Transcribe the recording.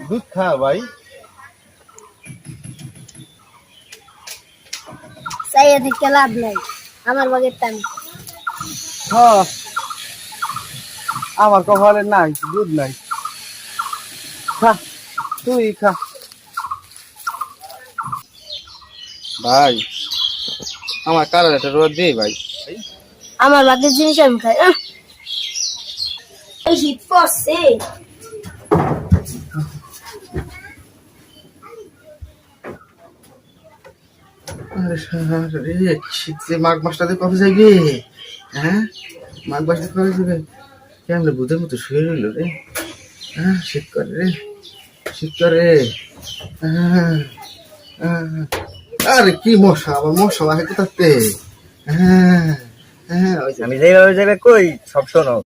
দুধ খা ভাই। চাইয়া থেকে লাভ নাই, আমার বাগের টান। হ্যাঁ, আমার কপালে নাই, দুধ নাই। খা, তুই খা ভাই। আমার কালার একটা রোদ দে ভাই। আমার বাগের জিনিস আমি খাই। এই শীত পড়ছে। আরে শীতে মাঘ মাসটাতে কবে যাইবে? হ্যাঁ, মাঘ মাসটাতে কবে যাবে? কেমন বুধের মতো শুয়ে রইল রে। হ্যাঁ, শীত করে রে, শীত করে। আরে কি মশা, আবার মশা লাগে কোথাতে? হ্যাঁ হ্যাঁ, আমি যেভাবে যাবে কই সব শোনো।